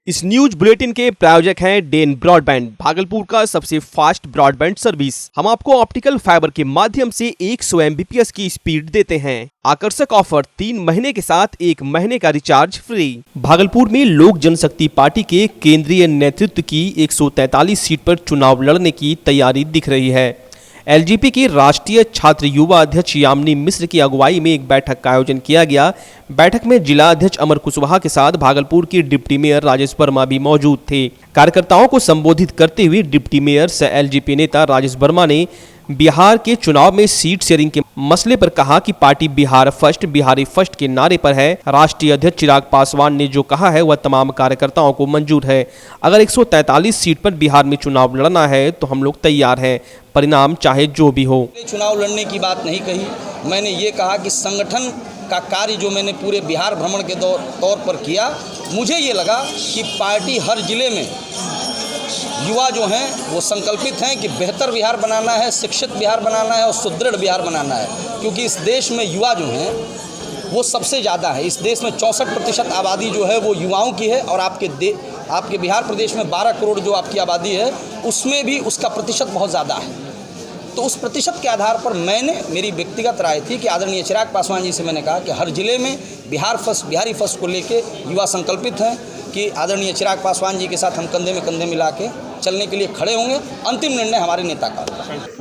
इस news bulletin के प्रायोजक हैं डेन ब्रॉडबैंड, भागलपुर का सबसे फास्ट ब्रॉडबैंड सर्विस। हम आपको ऑप्टिकल फाइबर के माध्यम से 100 Mbps की स्पीड देते हैं। आकर्षक ऑफर 3 महीने के साथ 1 महीने का रिचार्ज फ्री। भागलपुर में लोक जनशक्ति पार्टी के केंद्रीय नेतृत्व की 143 सीट पर चुनाव लड़ने की तैयारी दिख रही है। एलजेपी की राष्ट्रीय छात्र युवा अध्यक्ष यामिनी मिश्र की अगुवाई में एक बैठक का आयोजन किया गया। बैठक में जिला अध्यक्ष अमर कुशवाहा के साथ भागलपुर की डिप्टी मेयर राजेश वर्मा भी मौजूद थे। कार्यकर्ताओं को संबोधित करते हुए डिप्टी मेयर सह एलजेपी नेता राजेश वर्मा ने बिहार के चुनाव में सीट शेयरिंग के मसले पर कहा कि party Bihar first, Bihari first के नारे पर है। राष्ट्रीय अध्यक्ष चिराग पासवान ने जो कहा है वह तमाम कार्यकर्ताओं को मंजूर है। अगर 143 सीट पर बिहार में चुनाव लड़ना है तो हम लोग तैयार हैं, परिणाम चाहे जो भी हो। चुनाव लड़ने की बात नहीं कही, मैंने ये कहा कि संगठन का कार्य जो मैंने पूरे बिहार भ्रमण के तौर पर किया, मुझे ये लगा कि पार्टी हर जिले में युवा जो हैं वो संकल्पित हैं कि बेहतर बिहार बनाना है, शिक्षित बिहार बनाना है और सुदृढ़ बिहार बनाना है। क्योंकि इस देश में युवा जो हैं वो सबसे ज़्यादा है। इस देश में 64% आबादी जो है वो युवाओं की है और आपके बिहार प्रदेश में 12 करोड़ जो आपकी आबादी है उसमें भी उसका प्रतिशत बहुत ज़्यादा है। तो उस प्रतिशत के आधार पर मेरी व्यक्तिगत राय थी कि आदरणीय चिराग पासवान जी से मैंने कहा कि हर जिले में बिहार फर्स्ट, बिहारी फर्स्ट को लेके युवा संकल्पित हैं कि आदरणीय चिराग पासवान जी के साथ हम कंधे में कंधे मिला के चलने के लिए खड़े होंगे। अंतिम निर्णय हमारे नेता का।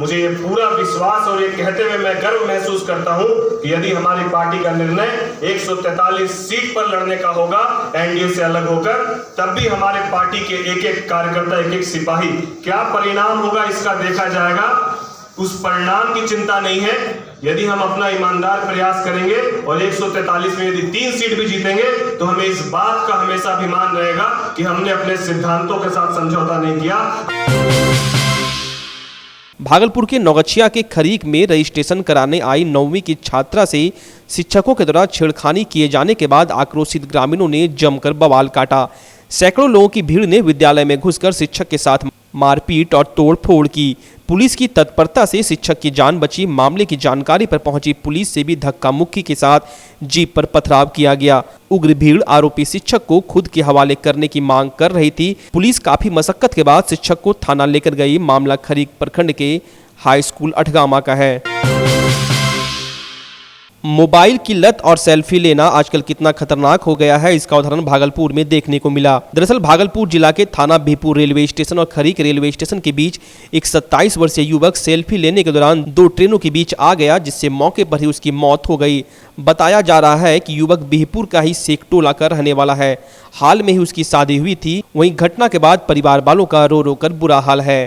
मुझे ये पूरा विश्वास और ये कहते हुए मैं गर्व महसूस करता हूं कि यदि हमारी पार्टी का निर्णय 143 सीट पर लड़ने का होगा एनडीए से अलग होकर, तब भी हमारे पार्टी के एक एक कार्यकर्ता, एक एक सिपाही, क्या परिणाम होगा इसका देखा जाएगा। उस परिणाम की चिंता नहीं है। यदि हम अपना ईमानदार प्रयास करेंगे और 143 में यदि 3 सीट भी जीतेंगे तो हमें इस बात का हमेशा अभिमान रहेगा कि हमने अपने सिद्धांतों के साथ समझौता नहीं किया। भागलपुर के नौगछिया के खरीक में रजिस्ट्रेशन कराने आई 9वीं की छात्रा से शिक्षकों के द्वारा छेड़खानी किए जाने के बाद आक्रोशित ग्रामीणों ने जमकर बवाल काटा। सैकड़ों लोगों की भीड़ ने विद्यालय में घुसकर शिक्षक के साथ मारपीट और तोड़फोड़ की। पुलिस की तत्परता से शिक्षक की जान बची। मामले की जानकारी पर पहुंची पुलिस से भी धक्का मुक्की के साथ जीप पर पथराव किया गया। उग्र भीड़ आरोपी शिक्षक को खुद के हवाले करने की मांग कर रही थी। पुलिस काफी मशक्कत के बाद शिक्षक को थाना लेकर गई। मामला खरीक प्रखंड के हाई स्कूल अठगामा का है। मोबाइल की लत और सेल्फी लेना आजकल कितना खतरनाक हो गया है, इसका उदाहरण भागलपुर में देखने को मिला। दरअसल भागलपुर जिला के थाना बीहपुर रेलवे स्टेशन और खरीक रेलवे स्टेशन के बीच एक 27 वर्षीय युवक सेल्फी लेने के दौरान 2 ट्रेनों के बीच आ गया, जिससे मौके पर ही उसकी मौत हो गई। बताया जा रहा है कि युवक बीहपुर का ही सेकटोला का रहने वाला है। हाल में ही उसकी शादी हुई थी। वहीं घटना के बाद परिवार वालों का रो रो कर बुरा हाल है।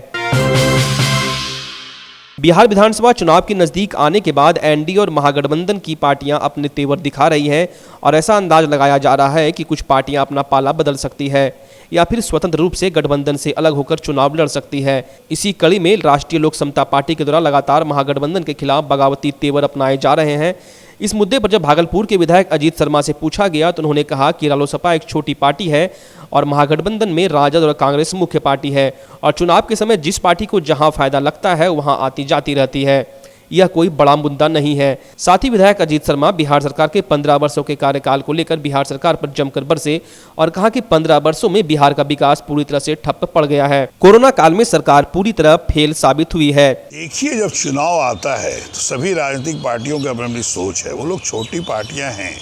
बिहार विधानसभा चुनाव के नजदीक आने के बाद एनडीए और महागठबंधन की पार्टियां अपने तेवर दिखा रही हैं और ऐसा अंदाज लगाया जा रहा है कि कुछ पार्टियां अपना पाला बदल सकती है या फिर स्वतंत्र रूप से गठबंधन से अलग होकर चुनाव लड़ सकती है। इसी कड़ी में राष्ट्रीय लोक समता पार्टी के द्वारा लगातार महागठबंधन के खिलाफ बगावती तेवर अपनाए जा रहे हैं। इस मुद्दे पर जब भागलपुर के विधायक अजीत शर्मा से पूछा गया तो उन्होंने कहा कि रालोसपा एक छोटी पार्टी है और महागठबंधन में राजद और कांग्रेस मुख्य पार्टी है और चुनाव के समय जिस पार्टी को जहां फायदा लगता है वहां आती जाती रहती है। यह कोई बड़ा मुद्दा नहीं है। साथ ही विधायक अजीत शर्मा बिहार सरकार के 15 वर्षों के कार्यकाल को लेकर बिहार सरकार पर जमकर बरसे और कहा कि 15 वर्षों में बिहार का विकास पूरी तरह से ठप पड़ गया है। कोरोना काल में सरकार पूरी तरह फेल साबित हुई है। देखिए, जब चुनाव आता है तो सभी राजनीतिक पार्टियों की अपनी सोच है। वो लोग छोटी पार्टियां हैं,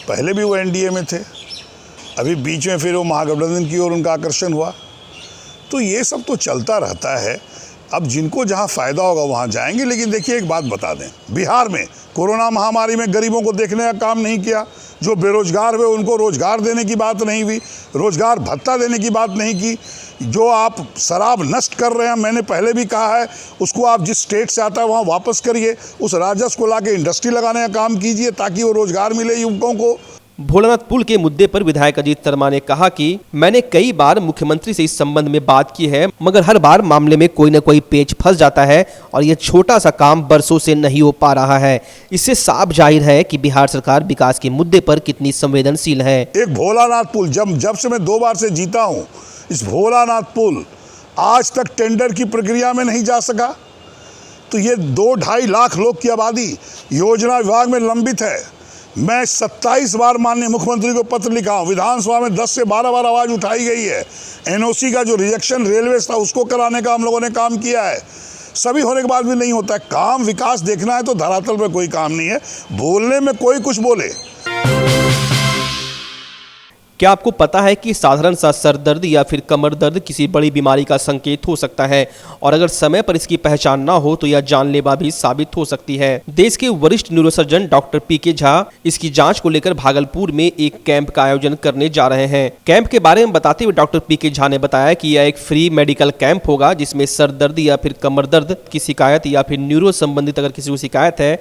पहले भी वो एनडीए में थे, अभी बीच में फिर वो महागठबंधन की ओर उनका आकर्षण हुआ, तो ये सब तो चलता रहता है। अब जिनको जहां फ़ायदा होगा वहां जाएंगे। लेकिन देखिए, एक बात बता दें, बिहार में कोरोना महामारी में गरीबों को देखने का काम नहीं किया। जो बेरोजगार हुए उनको रोजगार देने की बात नहीं हुई, रोजगार भत्ता देने की बात नहीं की। जो आप शराब नष्ट कर रहे हैं, मैंने पहले भी कहा है, उसको आप जिस स्टेट से आता है वहाँ वापस करिए। उस राजस्व को लाके इंडस्ट्री लगाने का काम कीजिए ताकि वो रोजगार मिले युवकों को। भोलानाथ पुल के मुद्दे पर विधायक अजीत शर्मा ने कहा कि मैंने कई बार मुख्यमंत्री से इस संबंध में बात की है, मगर हर बार मामले में कोई न कोई पेच फंस जाता है और यह छोटा सा काम बरसों से नहीं हो पा रहा है। इससे साफ जाहिर है कि बिहार सरकार विकास के मुद्दे पर कितनी संवेदनशील है। एक भोलानाथ पुल, जब से मैं 2 बार से जीता हूँ, इस भोलानाथ पुल आज तक टेंडर की प्रक्रिया में नहीं जा सका। तो ये 2-2.5 लाख लोग की आबादी योजना विभाग में लंबित है। मैं 27 बार माननीय मुख्यमंत्री को पत्र लिखा हूँ, विधानसभा में 10 से 12 बार आवाज़ उठाई गई है। एनओसी का जो रिजेक्शन रेलवे था उसको कराने का हम लोगों ने काम किया है। सभी होने के बाद भी नहीं होता है काम। विकास देखना है तो धरातल पे कोई काम नहीं है, बोलने में कोई कुछ बोले। क्या आपको पता है कि साधारण सा सर दर्द या फिर कमर दर्द किसी बड़ी बीमारी का संकेत हो सकता है और अगर समय पर इसकी पहचान ना हो तो यह जानलेवा भी साबित हो सकती है। देश के वरिष्ठ न्यूरोसर्जन डॉक्टर पीके झा इसकी जांच को लेकर भागलपुर में एक कैंप का आयोजन करने जा रहे हैं। कैंप के बारे में बताते हुए डॉक्टर पीके झा ने बताया कि यह एक फ्री मेडिकल कैंप होगा जिसमें सर दर्द या फिर कमर दर्द की शिकायत या फिर न्यूरो संबंधित अगर किसी को शिकायत है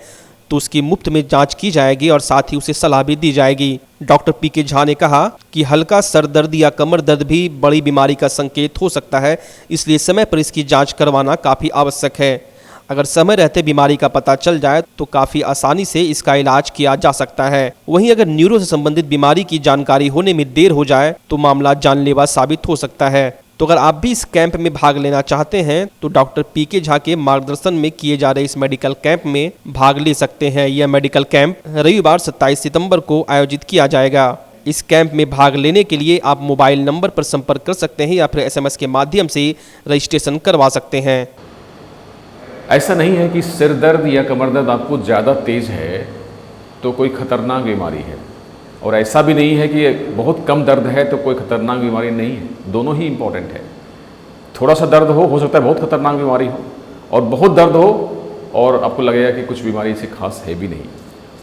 तो उसकी मुफ्त में जांच की जाएगी और साथ ही उसे सलाह भी दी जाएगी। डॉक्टर पीके झा ने कहा कि हल्का सर दर्द या कमर दर्द भी बड़ी बीमारी का संकेत हो सकता है, इसलिए समय पर इसकी जांच करवाना काफ़ी आवश्यक है। अगर समय रहते बीमारी का पता चल जाए तो काफ़ी आसानी से इसका इलाज किया जा सकता है। वहीं अगर न्यूरो से संबंधित बीमारी की जानकारी होने में देर हो जाए तो मामला जानलेवा साबित हो सकता है। तो अगर आप भी इस कैंप में भाग लेना चाहते हैं तो डॉक्टर पीके झा के मार्गदर्शन में किए जा रहे इस मेडिकल कैंप में भाग ले सकते हैं। यह मेडिकल कैंप रविवार 27 सितंबर को आयोजित किया जाएगा। इस कैंप में भाग लेने के लिए आप मोबाइल नंबर पर संपर्क कर सकते हैं या फिर एसएमएस के माध्यम से रजिस्ट्रेशन करवा सकते हैं। ऐसा नहीं है कि सिर दर्द या कमर दर्द आपको ज़्यादा तेज़ है तो कोई खतरनाक बीमारी है, और ऐसा भी नहीं है कि बहुत कम दर्द है तो कोई खतरनाक बीमारी नहीं है। दोनों ही इम्पॉर्टेंट है। थोड़ा सा दर्द हो सकता है बहुत खतरनाक बीमारी हो, और बहुत दर्द हो और आपको लगेगा कि कुछ बीमारी से खास है भी नहीं।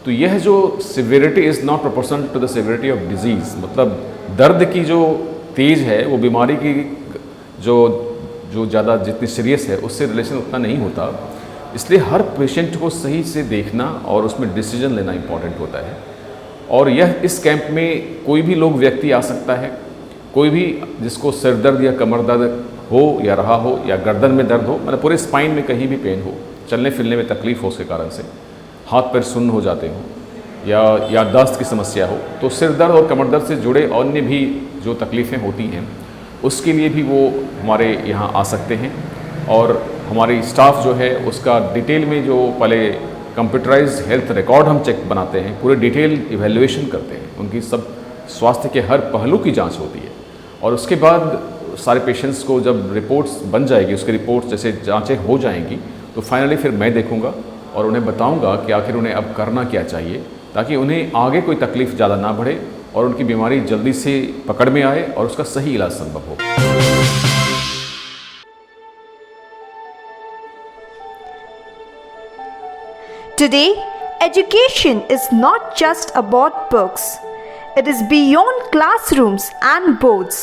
तो यह जो severity is not proportional to the severity of disease, मतलब दर्द की जो तेज़ है वो बीमारी की जो ज़्यादा जितनी सीरियस है उससे रिलेशन उतना नहीं होता। इसलिए हर पेशेंट को सही से देखना और उसमें डिसीजन लेना इम्पॉर्टेंट होता है। और यह इस कैंप में कोई भी लोग व्यक्ति आ सकता है, कोई भी जिसको सिर दर्द या कमर दर्द हो या रहा हो या गर्दन में दर्द हो, मतलब पूरे स्पाइन में कहीं भी पेन हो, चलने फिरने में तकलीफ हो उसके कारण से, हाथ पैर सुन्न हो जाते हो या याददाश्त की समस्या हो, तो सिर दर्द और कमर दर्द से जुड़े अन्य भी जो तकलीफ़ें होती हैं उसके लिए भी वो हमारे यहाँ आ सकते हैं। और हमारी स्टाफ जो है उसका डिटेल में जो पहले कंप्यूटराइज्ड हेल्थ रिकॉर्ड हम चेक बनाते हैं, पूरे डिटेल इवैल्यूएशन करते हैं, उनकी सब स्वास्थ्य के हर पहलू की जांच होती है। और उसके बाद सारे पेशेंट्स को जब रिपोर्ट्स बन जाएगी, उसकी रिपोर्ट्स जैसे जांचें हो जाएंगी तो फाइनली फिर मैं देखूंगा और उन्हें बताऊंगा कि आखिर उन्हें अब करना क्या चाहिए, ताकि उन्हें आगे कोई तकलीफ़ ज़्यादा ना बढ़े और उनकी बीमारी जल्दी से पकड़ में आए और उसका सही इलाज संभव हो। Today, education is not just about books. It is beyond classrooms and boards.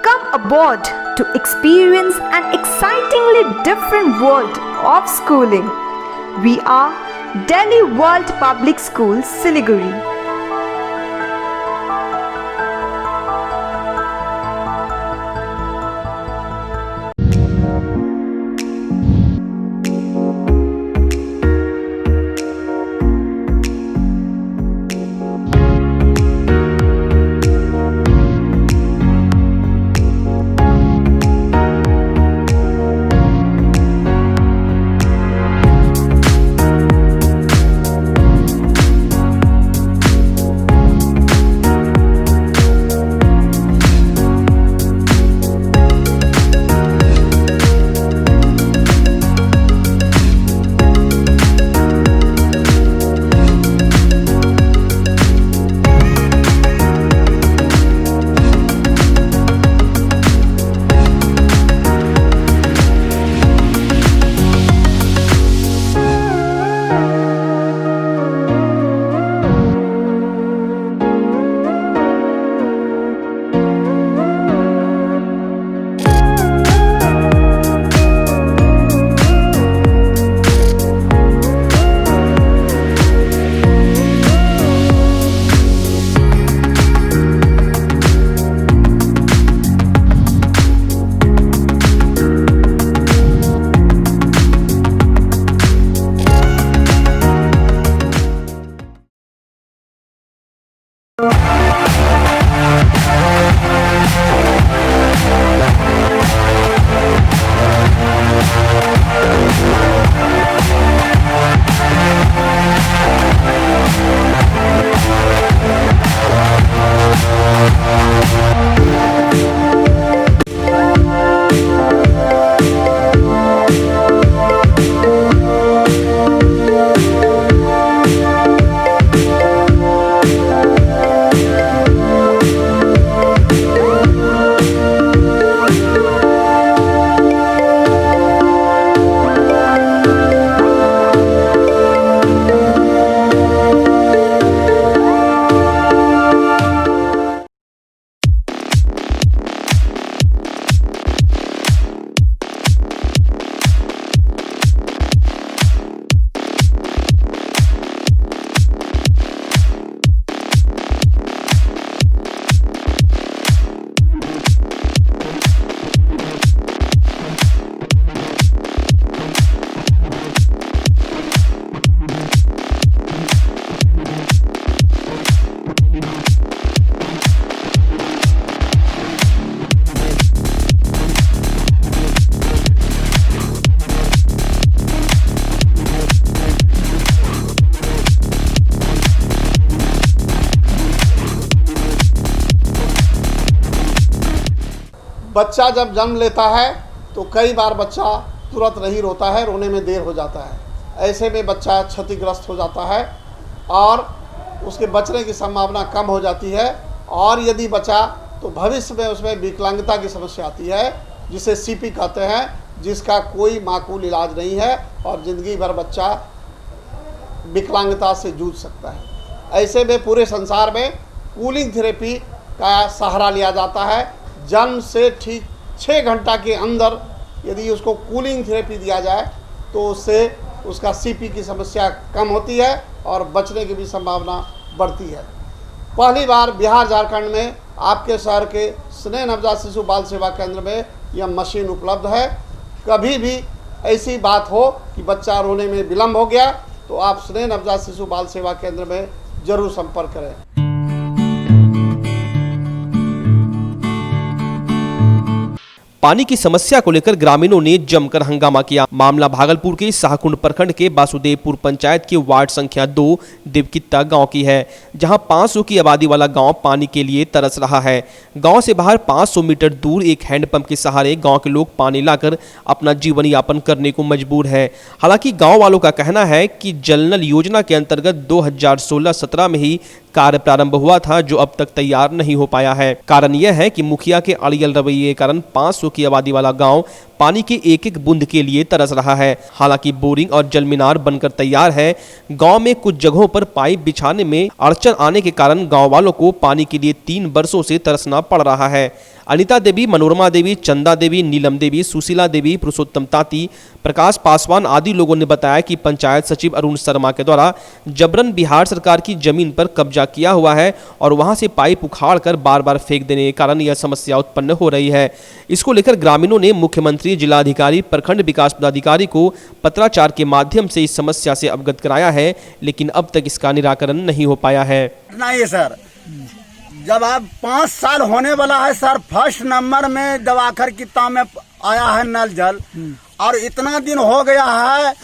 Come aboard to experience an excitingly different world of schooling. We are Delhi World Public School, Siliguri. बच्चा जब जन्म लेता है तो कई बार बच्चा तुरंत नहीं रोता है, रोने में देर हो जाता है। ऐसे में बच्चा क्षतिग्रस्त हो जाता है और उसके बचने की संभावना कम हो जाती है, और यदि बचा तो भविष्य में उसमें विकलांगता की समस्या आती है, जिसे सीपी कहते हैं, जिसका कोई माकूल इलाज नहीं है और ज़िंदगी भर बच्चा विकलांगता से जूझ सकता है। ऐसे में पूरे संसार में कूलिंग थेरेपी का सहारा लिया जाता है। जन्म से ठीक 6 घंटा के अंदर यदि उसको कूलिंग थेरेपी दिया जाए तो उससे उसका सीपी की समस्या कम होती है और बचने की भी संभावना बढ़ती है। पहली बार बिहार झारखंड में आपके शहर के स्नेह नवजात शिशु बाल सेवा केंद्र में यह मशीन उपलब्ध है। कभी भी ऐसी बात हो कि बच्चा रोने में विलम्ब हो गया तो आप स्नेह नवजात शिशु बाल सेवा केंद्र में जरूर संपर्क करें। पानी की समस्या को लेकर ग्रामीणों ने जमकर हंगामा किया। मामला भागलपुर के शाहकुंड प्रखंड के वासुदेवपुर पंचायत के वार्ड संख्या 2 देवकित्ता गांव की है, जहां 500 की आबादी वाला गांव पानी के लिए तरस रहा है। गांव से बाहर 500 मीटर दूर एक हैंडपंप के सहारे गांव के लोग पानी लाकर अपना जीवन यापन करने को मजबूर है। हालांकि गाँव वालों का कहना है कि जल नल योजना के अंतर्गत 2016-17 में ही कार्य प्रारंभ हुआ था, जो अब तक तैयार नहीं हो पाया है। कारण यह है कि मुखिया के अड़ियल रवैये के कारण 500 की आबादी वाला गांव पानी के एक एक बूंद के लिए तरस रहा है। हालांकि बोरिंग और जल मीनार बनकर तैयार है। गांव में कुछ जगहों पर पाइप बिछाने में अड़चन आने के कारण गांव वालों को पानी के लिए 3 वर्षों से तरसना पड़ रहा है। अनिता देवी, मनोरमा देवी, चंदा देवी, नीलम देवी, सुशीला देवी, पुरुषोत्तम ताती, प्रकाश पासवान आदि लोगों ने बताया कि पंचायत सचिव अरुण शर्मा के द्वारा जबरन बिहार सरकार की जमीन पर कब्जा किया हुआ है और वहां से पाइप उखाड़कर बार बार फेंक देने के कारण यह समस्या उत्पन्न हो रही है। इसको लेकर ग्रामीणों ने मुख्यमंत्री, जिलाधिकारी, प्रखंड विकास पदाधिकारी को पत्राचार के माध्यम से इस समस्या से अवगत कराया है, लेकिन अब तक इसका निराकरण नहीं हो पाया है। नहीं सर, जब आप 5 साल होने वाला है सर, फर्स्ट नंबर में दवाखर किताब में आया है नल जल, और इतना दिन हो गया है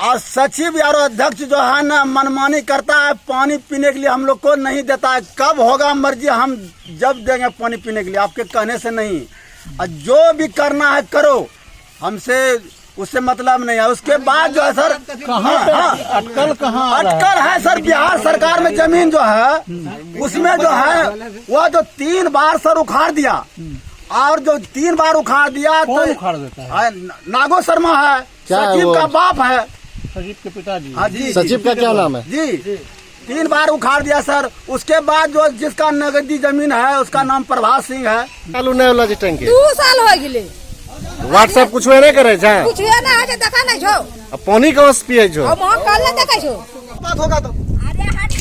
और सचिव यार अध्यक्ष जो है ना मनमानी करता है, पानी पीने के लिए हम लोग को नहीं देता है। कब होगा मर्जी, हम जब देंगे पानी पीने के लिए, आपके कहने से नहीं। और जो भी करना है करो, हमसे उससे मतलब नहीं है। उसके बाद जो है सर, अटकल कहाँ अटकल है सर, बिहार सरकार में जमीन जो है उसमें जो है वो जो 3 बार सर उखाड़ दिया, और जो 3 बार उखाड़ दिया तो उखाड़ देता है नागो शर्मा है, सचिव का बाप है, सचिव के पिताजी। हाँ जी, सचिव का क्या नाम है जी। 3 बार उखाड़ दिया सर। उसके बाद जो जिसका नगदी जमीन है उसका नाम प्रभास सिंह है। 2 साल हो गए, व्हाट्सएप कुछ नहीं करे छा, कुछ ना है, देखा नहीं छो, अब पानी का वस पिए छो, अब हम कल ना देखा छो, बात होगा तो अरे हट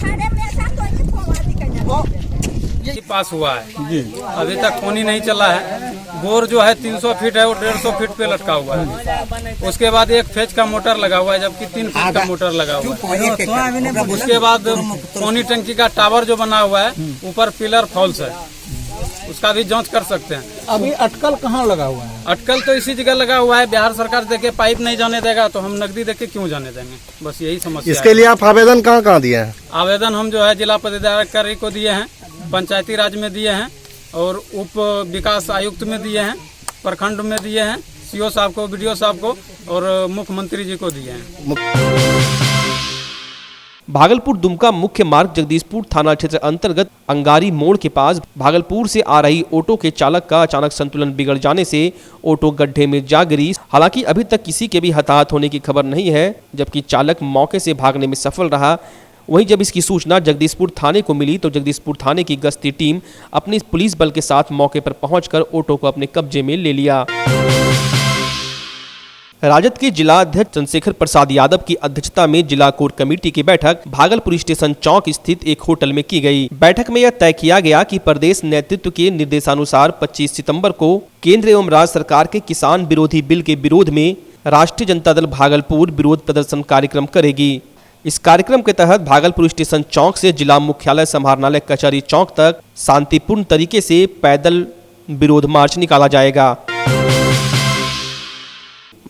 हरे में सब तो ये फोवादी कर पास हुआ है जी। अभी तक पानी नहीं चला है। बोर जो है 300 फीट है, वो 150 फीट पे लटका हुआ है। उसके बाद 1 फेज का मोटर लगा हुआ है, जबकि 3 फेज का मोटर लगा हुआ है। उसके बाद पानी टंकी का टावर जो बना हुआ है, ऊपर पिलर फॉल्स है, उसका भी जांच कर सकते हैं। अभी अटकल कहाँ लगा हुआ है? अटकल तो इसी जगह लगा हुआ है। बिहार सरकार देखे पाइप नहीं जाने देगा तो हम नकदी देके क्यों जाने देंगे, बस यही समस्या। इसके लिए आप आवेदन कहाँ दिए हैं? आवेदन हम जो है जिला पदाधिकारी को दिए हैं, पंचायती राज में दिए हैं, और उप विकास आयुक्त में दिए हैं, प्रखंड में दिए हैं, सीओ साहब को, बीडीओ साहब को, और मुख्यमंत्री जी को दिए हैं। भागलपुर दुमका मुख्य मार्ग जगदीशपुर थाना क्षेत्र अंतर्गत अंगारी मोड़ के पास भागलपुर से आ रही ऑटो के चालक का अचानक संतुलन बिगड़ जाने से ऑटो गड्ढे में जा गिरी। हालांकि अभी तक किसी के भी हताहत होने की खबर नहीं है, जबकि चालक मौके से भागने में सफल रहा। वहीं जब इसकी सूचना जगदीशपुर थाने को मिली तो जगदीशपुर थाने की गश्ती टीम अपनी पुलिस बल के साथ मौके पर पहुंचकर ऑटो को अपने कब्जे में ले लिया। राजद के जिला अध्यक्ष चंद्रशेखर प्रसाद यादव की अध्यक्षता में जिला कोर कमेटी की बैठक भागलपुर स्टेशन चौक स्थित एक होटल में की गई। बैठक में यह तय किया गया कि प्रदेश नेतृत्व के निर्देशानुसार 25 सितंबर को केंद्र एवं राज्य सरकार के किसान विरोधी बिल के विरोध में राष्ट्रीय जनता दल भागलपुर विरोध प्रदर्शन कार्यक्रम करेगी। इस कार्यक्रम के तहत भागलपुर स्टेशन चौक से जिला मुख्यालय समाहरणालय कचहरी चौक तक शांतिपूर्ण तरीके से पैदल विरोध मार्च निकाला जाएगा।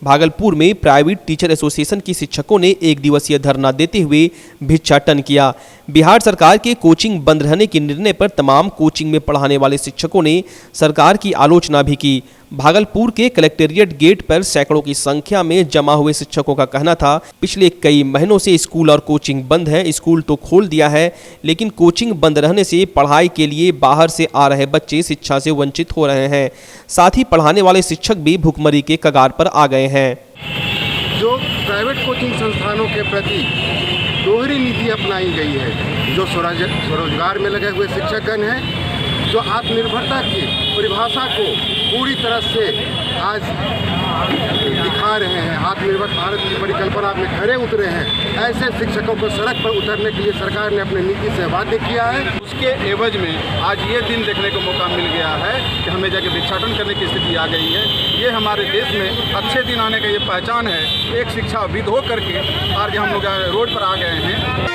भागलपुर में प्राइवेट टीचर एसोसिएशन की शिक्षकों ने एक दिवसीय धरना देते हुए भिक्षाटन किया। बिहार सरकार के कोचिंग बंद रहने के निर्णय पर तमाम कोचिंग में पढ़ाने वाले शिक्षकों ने सरकार की आलोचना भी की। भागलपुर के कलेक्टेरिएट गेट पर सैकड़ों की संख्या में जमा हुए शिक्षकों का कहना था, पिछले कई महीनों से स्कूल और कोचिंग बंद है। स्कूल तो खोल दिया है, लेकिन कोचिंग बंद रहने से पढ़ाई के लिए बाहर से आ रहे बच्चे शिक्षा से वंचित हो रहे हैं। साथ ही पढ़ाने वाले शिक्षक भी भुखमरी के कगार पर आ गए हैं। जो प्राइवेट कोचिंग संस्थानों के प्रति दोहरी नीति अपनाई गई है, जो स्वरोजगार में लगे हुए शिक्षकगण हैं, जो आत्मनिर्भरता की परिभाषा को पूरी तरह से आज दिखा रहे हैं, आत्मनिर्भर भारत की परिकल्पना में खरे उतरे हैं, ऐसे शिक्षकों को सड़क पर उतरने के लिए सरकार ने अपनी नीति से बाध्य किया है। उसके एवज में आज ये दिन देखने को मौका मिल गया है कि हमें जाके भिक्षाटन करने की स्थिति आ गई है। ये हमारे देश में अच्छे दिन आने का ये पहचान है। एक शिक्षाविद हो करके आज हम लोग रोड पर आ गए हैं।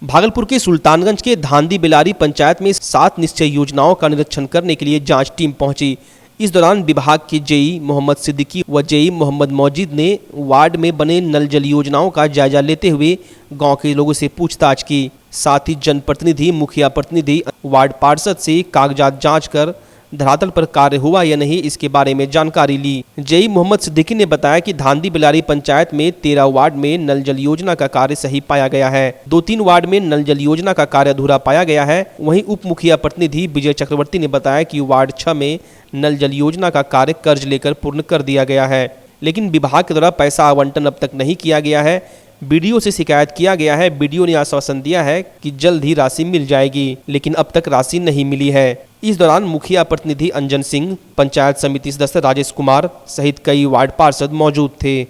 भागलपुर के सुल्तानगंज के धांदी बिलारी पंचायत में 7 निश्चय योजनाओं का निरीक्षण करने के लिए जांच टीम पहुंची। इस दौरान विभाग के जेई मोहम्मद सिद्दीकी व जेई मोहम्मद मौजिद ने वार्ड में बने नल जल योजनाओं का जायजा लेते हुए गांव के लोगों से पूछताछ की। साथ ही जनप्रतिनिधि, मुखिया प्रतिनिधि, वार्ड पार्षद से कागजात जाँच कर धरातल पर कार्य हुआ या नहीं, इसके बारे में जानकारी ली। जेई मोहम्मद सिद्दीकी ने बताया कि धांदी बिलारी पंचायत में 13 वार्ड में नल जल योजना का कार्य सही पाया गया है। 2-3 वार्ड में नल जल योजना का कार्य अधूरा पाया गया है। वहीं उप मुखिया प्रतिनिधि विजय चक्रवर्ती ने बताया कि वार्ड 6 में नल जल योजना का कार्य कर्ज लेकर पूर्ण कर दिया गया है, लेकिन विभाग के द्वारा पैसा आवंटन अब तक नहीं किया गया है। बीडीओ से शिकायत किया गया है। बीडीओ ने आश्वासन दिया है कि जल्द ही राशि मिल जाएगी, लेकिन अब तक राशि नहीं मिली है। इस दौरान मुखिया प्रतिनिधि अंजन सिंह, पंचायत समिति सदस्य राजेश कुमार सहित कई वार्ड पार्षद मौजूद थे।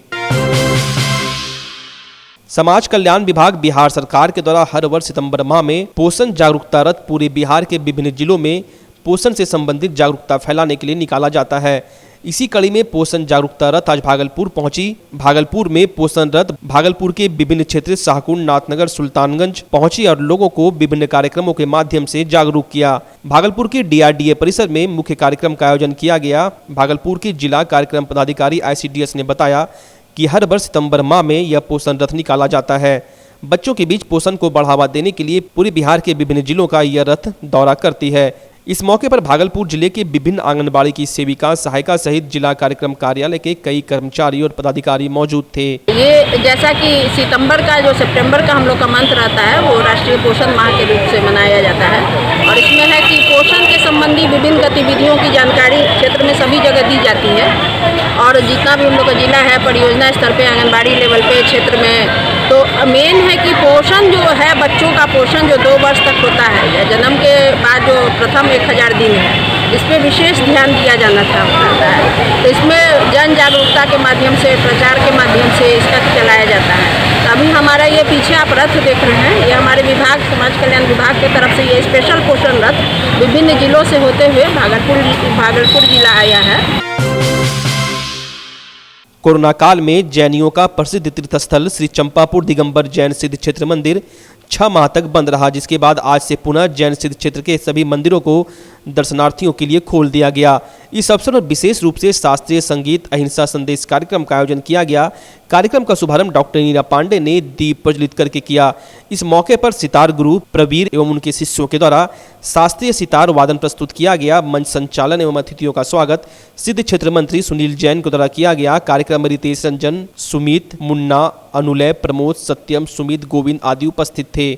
समाज कल्याण विभाग बिहार सरकार के द्वारा हर वर्ष सितंबर माह में पोषण जागरूकता रथ पूरे बिहार के विभिन्न जिलों में पोषण से संबंधित जागरूकता फैलाने के लिए निकाला जाता है। इसी कड़ी में पोषण जागरूकता रथ आज भागलपुर पहुंची। भागलपुर में पोषण रथ भागलपुर के विभिन्न क्षेत्र शाहकुंड, नाथनगर, सुल्तानगंज पहुंची और लोगों को विभिन्न कार्यक्रमों के माध्यम से जागरूक किया। भागलपुर के DRDA परिसर में मुख्य कार्यक्रम का आयोजन किया गया। भागलपुर के जिला कार्यक्रम पदाधिकारी ICDS ने बताया कि हर वर्ष सितंबर माह में यह पोषण रथ निकाला जाता है। बच्चों के बीच पोषण को बढ़ावा देने के लिए पूरे बिहार के विभिन्न जिलों का यह रथ दौरा करती है। इस मौके पर भागलपुर जिले के विभिन्न आंगनबाड़ी की सेविका, सहायिका सहित जिला कार्यक्रम कार्यालय के कई कर्मचारी और पदाधिकारी मौजूद थे। ये जैसा कि सितंबर का जो सितंबर का हम लोग का मंथ रहता है, वो राष्ट्रीय पोषण माह के रूप से मनाया जाता है और इसमें है कि पोषण के संबंधी विभिन्न गतिविधियों की जानकारी क्षेत्र में सभी जगह दी जाती है और जितना भी हम लोग का जिला है, परियोजना स्तर पे, आंगनबाड़ी लेवल पे क्षेत्र में, तो मेन है कि पोषण जो है, बच्चों का पोषण जो 2 वर्ष तक होता है या जन्म के बाद जो प्रथम 1000 दिन है, इस पर विशेष ध्यान दिया जाना चाहता है। तो इसमें जन जागरूकता के माध्यम से, प्रचार के माध्यम से इसका चलाया जाता है। तो अभी हमारा ये पीछे आप रथ देख रहे हैं, ये हमारे विभाग, समाज कल्याण विभाग की तरफ से ये स्पेशल पोषण रथ विभिन्न जिलों से होते हुए भागलपुर जिला आया है। कोरोना काल में जैनियों का प्रसिद्ध तीर्थस्थल श्री चंपापुर दिगंबर जैन सिद्ध क्षेत्र मंदिर 6 माह तक बंद रहा, जिसके बाद आज से पुनः जैन सिद्ध क्षेत्र के सभी मंदिरों को दर्शनार्थियों के लिए खोल दिया गया। इस अवसर पर विशेष रूप से शास्त्रीय संगीत, अहिंसा संदेश कार्यक्रम का आयोजन किया गया। कार्यक्रम का शुभारंभ डॉक्टर नीरा पांडे ने दीप प्रज्वलित करके किया। इस मौके पर सितार गुरु प्रवीर एवं उनके शिष्यों के द्वारा शास्त्रीय सितार वादन प्रस्तुत किया गया। मंच संचालन एवं अतिथियों का स्वागत सिद्ध क्षेत्र मंत्री सुनील जैन के द्वारा किया गया। कार्यक्रम में रितेश रंजन, सुमित, मुन्ना, अनुलय, प्रमोद, सत्यम, सुमित, गोविंद आदि उपस्थित थे।